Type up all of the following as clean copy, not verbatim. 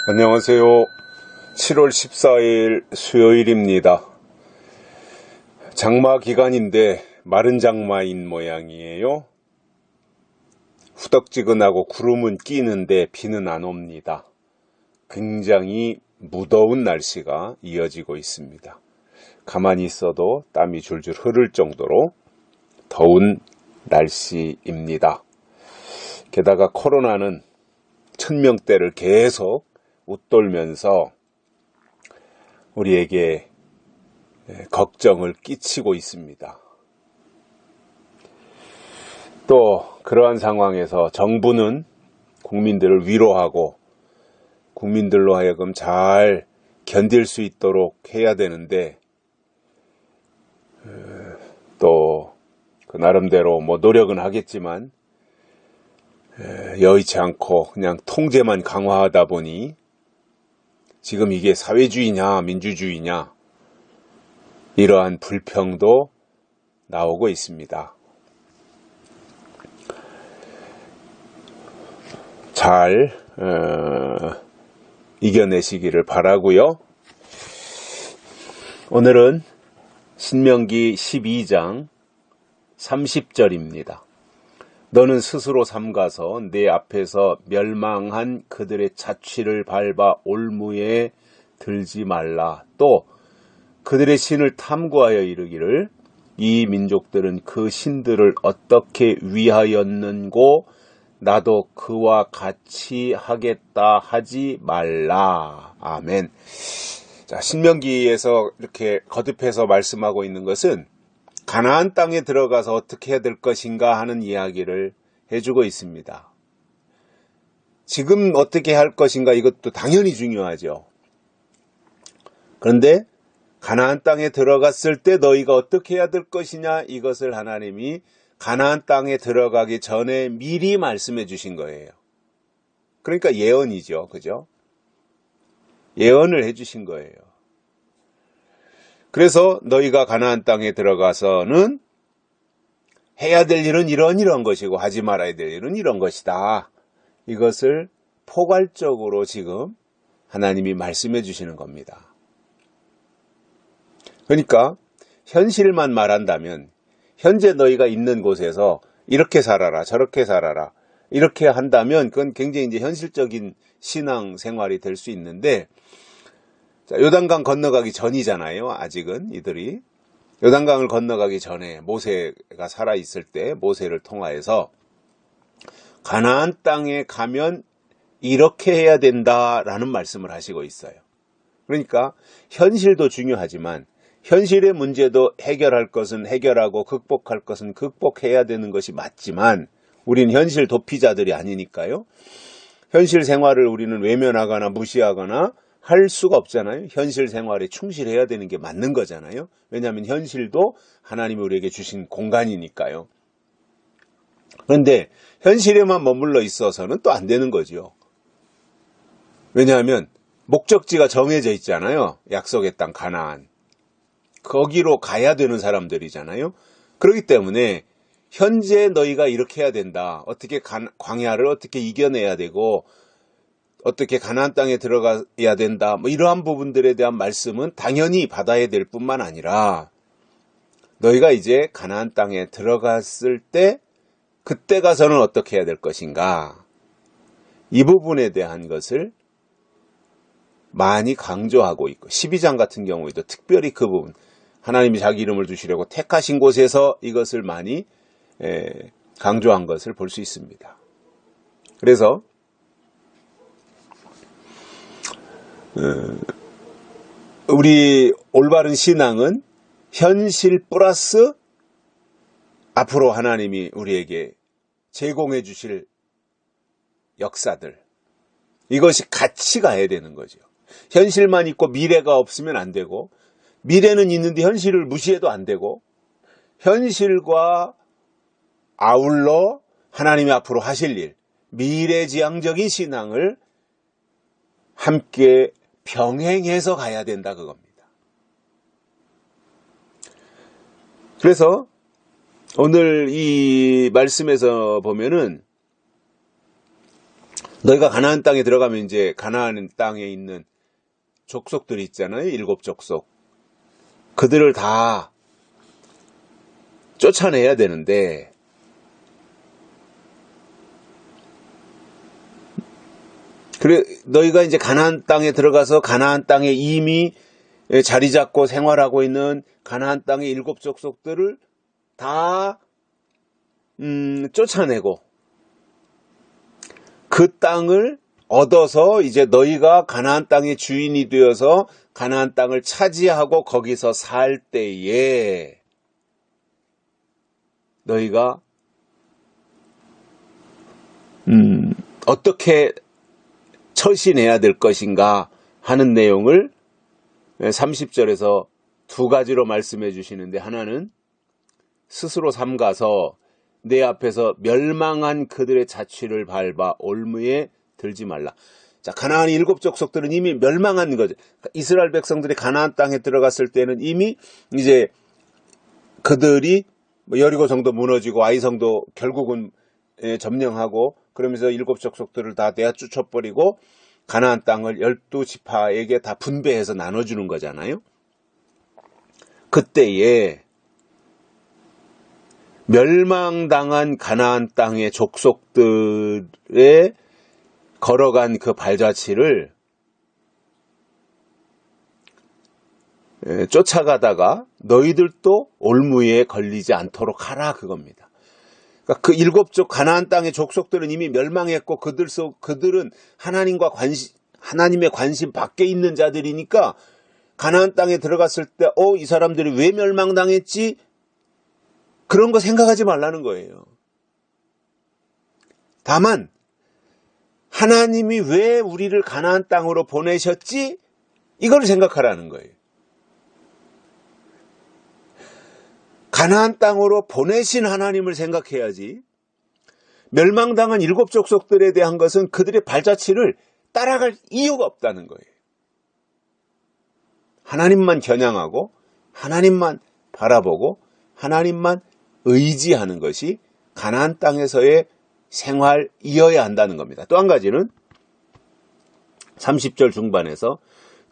안녕하세요. 7월 14일 수요일입니다. 장마 기간인데 마른 장마인 모양이에요. 후덕지근하고 구름은 끼는데 비는 안 옵니다. 굉장히 무더운 날씨가 이어지고 있습니다. 가만히 있어도 땀이 줄줄 흐를 정도로 더운 날씨입니다. 게다가 코로나는 천명대를 계속 웃돌면서 우리에게 걱정을 끼치고 있습니다. 또 그러한 상황에서 정부는 국민들을 위로하고 국민들로 하여금 잘 견딜 수 있도록 해야 되는데 또 그 나름대로 노력은 하겠지만 여의치 않고 그냥 통제만 강화하다 보니 지금 이게 사회주의냐 민주주의냐 이러한 불평도 나오고 있습니다. 잘 이겨내시기를 바라고요. 오늘은 신명기 12장 30절입니다. 너는 스스로 삼가서 내 앞에서 멸망한 그들의 자취를 밟아 올무에 들지 말라. 또 그들의 신을 탐구하여 이르기를 이 민족들은 그 신들을 어떻게 위하였는고 나도 그와 같이 하겠다 하지 말라. 아멘. 자, 신명기에서 이렇게 거듭해서 말씀하고 있는 것은 가나안 땅에 들어가서 어떻게 해야 될 것인가 하는 이야기를 해주고 있습니다. 지금 어떻게 할 것인가 이것도 당연히 중요하죠. 그런데 가나안 땅에 들어갔을 때 너희가 어떻게 해야 될 것이냐 이것을 하나님이 가나안 땅에 들어가기 전에 미리 말씀해 주신 거예요. 그러니까 예언이죠. 그죠? 예언을 해 주신 거예요. 그래서 너희가 가나안 땅에 들어가서는 해야 될 일은 이런 것이고 하지 말아야 될 일은 이런 것이다. 이것을 포괄적으로 지금 하나님이 말씀해 주시는 겁니다. 그러니까 현실만 말한다면 현재 너희가 있는 곳에서 이렇게 살아라 저렇게 살아라 이렇게 한다면 그건 굉장히 이제 현실적인 신앙 생활이 될 수 있는데 자, 요단강 건너가기 전이잖아요. 아직은 이들이 요단강을 건너가기 전에 모세가 살아있을 때 모세를 통하여서 가나안 땅에 가면 이렇게 해야 된다라는 말씀을 하시고 있어요. 그러니까 현실도 중요하지만 현실의 문제도 해결할 것은 해결하고 극복할 것은 극복해야 되는 것이 맞지만 우린 현실 도피자들이 아니니까요. 현실 생활을 우리는 외면하거나 무시하거나 할 수가 없잖아요. 현실 생활에 충실해야 되는 게 맞는 거잖아요. 왜냐하면 현실도 하나님이 우리에게 주신 공간이니까요. 그런데 현실에만 머물러 있어서는 또 안 되는 거죠. 왜냐하면 목적지가 정해져 있잖아요. 약속의 땅 가나안. 거기로 가야 되는 사람들이잖아요. 그렇기 때문에 현재 너희가 이렇게 해야 된다. 어떻게 광야를 어떻게 이겨내야 되고 어떻게 가나안 땅에 들어가야 된다. 이러한 부분들에 대한 말씀은 당연히 받아야 될 뿐만 아니라 너희가 이제 가나안 땅에 들어갔을 때 그때 가서는 어떻게 해야 될 것인가. 이 부분에 대한 것을 많이 강조하고 있고 12장 같은 경우에도 특별히 그 부분 하나님이 자기 이름을 두시려고 택하신 곳에서 이것을 많이 강조한 것을 볼 수 있습니다. 그래서 우리 올바른 신앙은 현실 플러스 앞으로 하나님이 우리에게 제공해 주실 역사들 이것이 같이 가야 되는 거죠. 현실만 있고 미래가 없으면 안 되고 미래는 있는데 현실을 무시해도 안 되고 현실과 아울러 하나님이 앞으로 하실 일 미래지향적인 신앙을 함께 병행해서 가야 된다 그겁니다. 그래서 오늘 이 말씀에서 보면은 너희가 가나안 땅에 들어가면 이제 가나안 땅에 있는 족속들이 있잖아요. 7 족속. 그들을 다 쫓아내야 되는데 그래 너희가 이제 가나안 땅에 들어가서 가나안 땅에 이미 자리 잡고 생활하고 있는 가나안 땅의 7 족속들을 다 쫓아내고 그 땅을 얻어서 이제 너희가 가나안 땅의 주인이 되어서 가나안 땅을 차지하고 거기서 살 때에 너희가 어떻게 처신해야 될 것인가 하는 내용을 30절에서 2가지로 말씀해 주시는데, 하나는 스스로 삼가서 내 앞에서 멸망한 그들의 자취를 밟아 올무에 들지 말라. 자, 가나안 7 족속들은 이미 멸망한 거죠. 이스라엘 백성들이 가나안 땅에 들어갔을 때는 이미 이제 그들이 여리고 성도 무너지고 아이 성도 결국은 점령하고 그러면서 7 족속들을 다 내쫓아버리고 가나안 땅을 12지파에게 다 분배해서 나눠주는 거잖아요. 그때에 멸망당한 가나안 땅의 족속들의 걸어간 그 발자취를 쫓아가다가 너희들도 올무에 걸리지 않도록 하라, 그겁니다. 그러니까 그 7 가나안 땅의 족속들은 이미 멸망했고 그들은 하나님의 관심 밖에 있는 자들이니까 가나안 땅에 들어갔을 때 이 사람들이 왜 멸망당했지? 그런 거 생각하지 말라는 거예요. 다만 하나님이 왜 우리를 가나안 땅으로 보내셨지? 이걸 생각하라는 거예요. 가나안 땅으로 보내신 하나님을 생각해야지 멸망당한 7 족속들에 대한 것은 그들의 발자취를 따라갈 이유가 없다는 거예요. 하나님만 겨냥하고 하나님만 바라보고 하나님만 의지하는 것이 가나안 땅에서의 생활이어야 한다는 겁니다. 또 한 가지는 30절 중반에서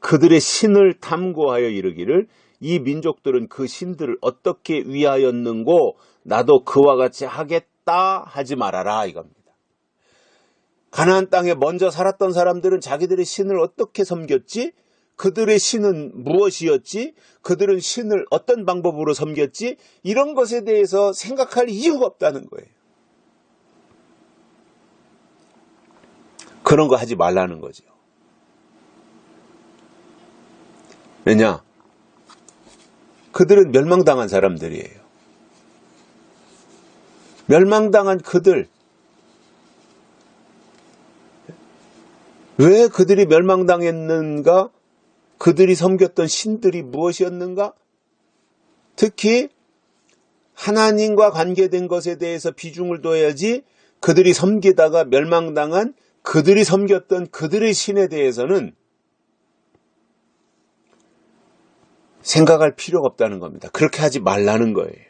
그들의 신을 탐구하여 이르기를 이 민족들은 그 신들을 어떻게 위하였는고 나도 그와 같이 하겠다 하지 말아라, 이겁니다. 가나안 땅에 먼저 살았던 사람들은 자기들의 신을 어떻게 섬겼지? 그들의 신은 무엇이었지? 그들은 신을 어떤 방법으로 섬겼지? 이런 것에 대해서 생각할 이유가 없다는 거예요. 그런 거 하지 말라는 거죠. 왜냐? 그들은 멸망당한 사람들이에요. 멸망당한 그들. 왜 그들이 멸망당했는가? 그들이 섬겼던 신들이 무엇이었는가? 특히 하나님과 관계된 것에 대해서 비중을 둬야지 그들이 섬기다가 멸망당한 그들이 섬겼던 그들의 신에 대해서는 생각할 필요가 없다는 겁니다. 그렇게 하지 말라는 거예요.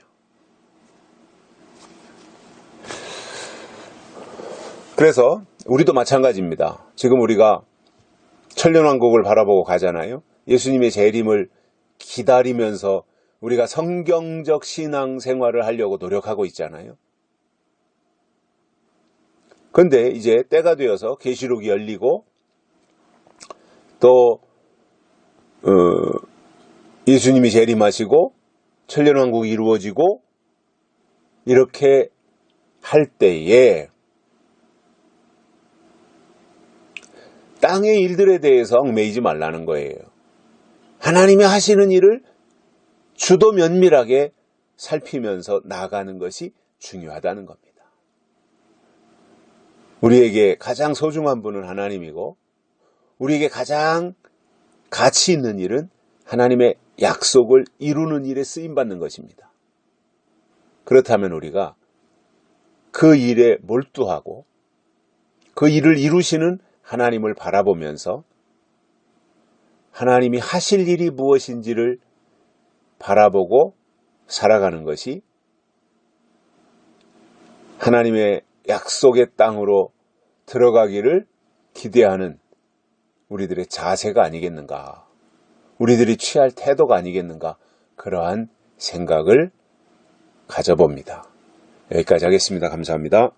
그래서 우리도 마찬가지입니다. 지금 우리가 천년왕국을 바라보고 가잖아요. 예수님의 재림을 기다리면서 우리가 성경적 신앙 생활을 하려고 노력하고 있잖아요. 그런데 이제 때가 되어서 계시록이 열리고 또 예수님이 재림하시고 천년왕국이 이루어지고 이렇게 할 때에 땅의 일들에 대해서 얽매이지 말라는 거예요. 하나님이 하시는 일을 주도 면밀하게 살피면서 나아가는 것이 중요하다는 겁니다. 우리에게 가장 소중한 분은 하나님이고 우리에게 가장 가치 있는 일은 하나님의 약속을 이루는 일에 쓰임받는 것입니다. 그렇다면 우리가 그 일에 몰두하고 그 일을 이루시는 하나님을 바라보면서 하나님이 하실 일이 무엇인지를 바라보고 살아가는 것이 하나님의 약속의 땅으로 들어가기를 기대하는 우리들의 자세가 아니겠는가, 우리들이 취할 태도가 아니겠는가, 그러한 생각을 가져봅니다. 여기까지 하겠습니다. 감사합니다.